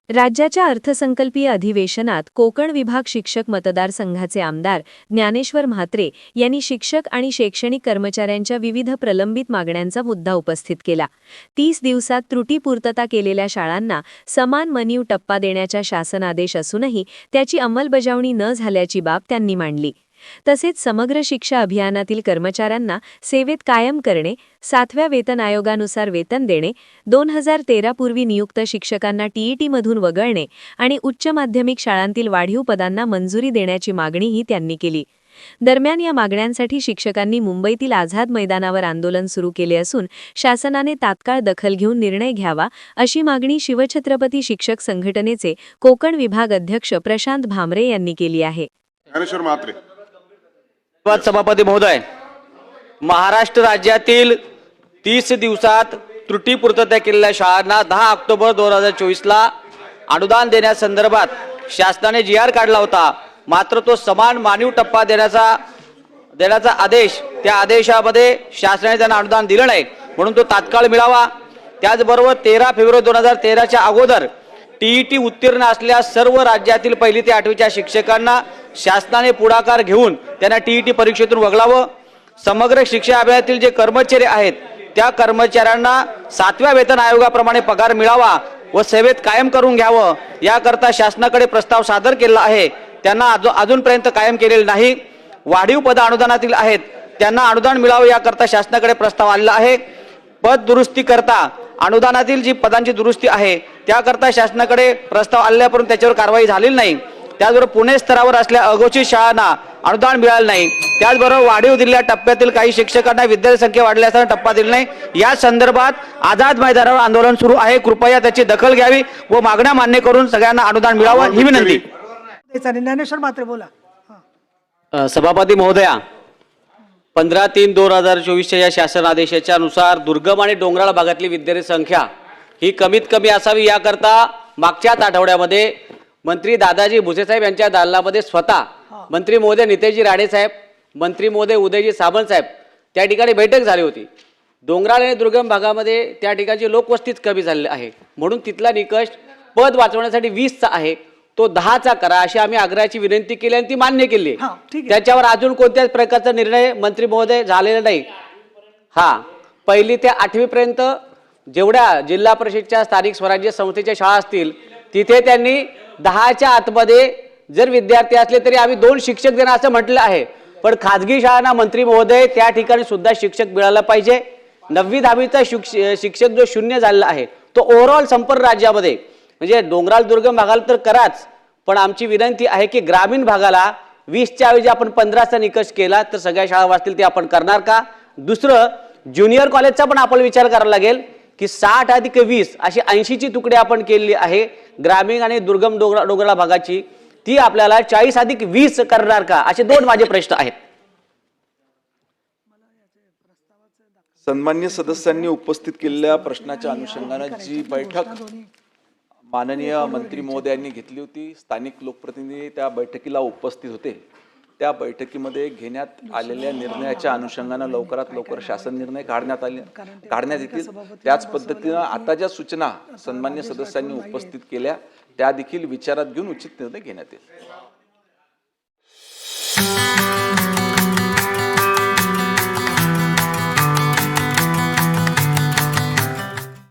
राज्याच्या अर्थसंकल्पीय अधिवेशनात कोकण विभाग शिक्षक मतदारसंघाचे आमदार ज्ञानेश्वर म्हात्रे यांनी शिक्षक आणि शैक्षणिक कर्मचाऱ्यांच्या विविध प्रलंबित मागण्यांचा मुद्दा उपस्थित केला। 30 दिवसात त्रुटीपूर्तता केलेल्या शाळांना समान मनीव टप्पा देण्याचा शासनादेश असूनही त्याची अंमलबजावणी न झाल्याची बाब त्यांनी मांडली। तसेच समग्र शिक्षा अभियानातील कर्मचाऱ्यांना सेवेत कायम करणे, 7व्या वेतन आयोगानुसार वेतन देणे, 2013 पूर्वी नियुक्त शिक्षकांना टीईटीमधून वगळणे आणि उच्च माध्यमिक शाळांतील वाढीव पदांना मंजुरी देण्याची मागणीही त्यांनी केली। दरम्यान या मागण्यांसाठी शिक्षकांनी मुंबईतील आझाद मैदानावर आंदोलन सुरू केले असून शासनाने तात्काळ दखल घेऊन निर्णय घ्यावा अशी मागणी शिवछत्रपती शिक्षक संघटनेचे कोकण विभाग अध्यक्ष प्रशांत भामरे यांनी केली आहे। ज्ञानेश्वर म्हात्रे सभापती महोदय, महाराष्ट्र राज्यातील 30 दिवसात त्रुटीपूर्तता केलेल्या शाळांना 10 ऑक्टोबर 2024 ला अनुदान देण्यासंदर्भात शासनाने GR काढला होता। मात्र तो समान मानवी टप्पा देण्याचा आदेश, त्या आदेशामध्ये शासनाने त्यांना अनुदान दिलं नाही, म्हणून तो तात्काळ मिळावा। त्याचबरोबर 13 फेब्रुवारी 2013 च्या अगोदर टीईटी उत्तीर्ण असलेल्या सर्व राज्यातील 1ली ते 8वीच्या शिक्षकांना शासनाने पुढाकार घेऊन त्यांना टीईटी परीक्षेतून वगळावं। समग्र शिक्षा अभियानातील जे कर्मचारी आहेत त्या कर्मचाऱ्यांना 7व्या वेतन आयोगाप्रमाणे पगार मिळावा व सेवेत कायम करून घ्यावं याकरता शासनाकडे प्रस्ताव सादर केला आहे। त्यांना अजूनपर्यंत कायम केलेले नाही। वाढीव पद अनुदानातील आहेत त्यांना अनुदान मिळावं याकरता शासनाकडे प्रस्ताव आलेला आहे। पद दुरुस्ती करता अनुदानातील जी पदांची दुरुस्ती आहे त्याकरता शासनाकडे प्रस्ताव आलेला, परंतु त्याच्यावर कारवाई झालेली नाही। त्याचबरोबर पुणे स्तरावर असलेल्या अघोषित शाळांना अनुदान मिळालं नाही। त्याचबरोबर वाढीव दिलेल्या टप्प्यातील काही शिक्षकांना विद्यार्थी संख्या वाढली असताना टप्पा दिला नाही। या संदर्भात आझाद मैदानावर आंदोलन सुरू आहे। कृपया त्याची दखल घ्यावी व मागण्या मान्य करून सगळ्यांना अनुदान मिळावं ही विनंती। ज्ञानेश्वर म्हात्रे बोला। सभापती महोदया, 15/3/2024 या शासन आदेशाच्या नुसार दुर्गम आणि डोंगराळ भागातली विद्यार्थी संख्या ही कमीत कमी असावी याकरता मागच्याच आठवड्यामध्ये मंत्री दादाजी भुसे साहेब यांच्या दालनामध्ये स्वतः मंत्री महोदय नितेशजी राणे साहेब, मंत्री महोदय उदयजी सामंत साहेब त्या ठिकाणी बैठक झाली होती। डोंगराळ आणि दुर्गम भागामध्ये त्या ठिकाणची लोकवस्तीच कमी झालेली आहे, म्हणून तिथला निकष पद वाचवण्यासाठी 20चा आहे तो 10चा करा अशी आम्ही आग्रहाची विनंती केली आणि ती मान्य केली। त्याच्यावर अजून कोणत्याच प्रकारचा निर्णय मंत्री महोदय झालेला नाही। 1ली ते 8वी पर्यंत जेवढ्या जिल्हा परिषदच्या स्थानिक स्वराज्य संस्थेच्या शाळा असतील तिथे त्यांनी 10च्या आतमध्ये जर विद्यार्थी असले तरी आम्ही 2 शिक्षक देणार असं म्हटलं आहे, पण खाजगी शाळांना मंत्री महोदय त्या ठिकाणी सुद्धा शिक्षक मिळाला पाहिजे। 9वी 10वीचा शिक्षक जो शून्य झालेला आहे तो ओव्हरऑल संपूर्ण राज्यामध्ये म्हणजे डोंगराळ दुर्गम भागाला तर कराच, पण आमची विनंती आहे की ग्रामीण भागाला 20च्या ऐवजी आपण 15चा निकष केला तर सगळ्या शाळा वाचतील ते आपण करणार का? दुसरं, ज्युनियर कॉलेजचा पण आपण विचार करायला लागेल की 60 अधिक 20 अशी 80ची तुकडी आपण केलेली आहे ग्रामीण आणि दुर्गम डोंगराळ भागाची, ती आपल्याला 40 अधिक 20 करणार का? असे 2 माझे प्रश्न आहेत। सन्मान्य सदस्यांनी उपस्थित केलेल्या प्रश्नाच्या अनुषंगाने जी बैठक माननीय मंत्री महोदयांनी घेतली होती, स्थानिक लोकप्रतिनिधी त्या बैठकीला उपस्थित होते। त्या बैठकीमध्ये घेण्यात आलेल्या निर्णयाच्या अनुषंगाने लवकरात लवकर शासन निर्णय काढण्यात येतील। त्याच पद्धतीने आता ज्या सूचना सन्मान्य सदस्यांनी उपस्थित केल्या त्या देखील विचारात घेऊन उचित निर्णय घेण्यात येईल।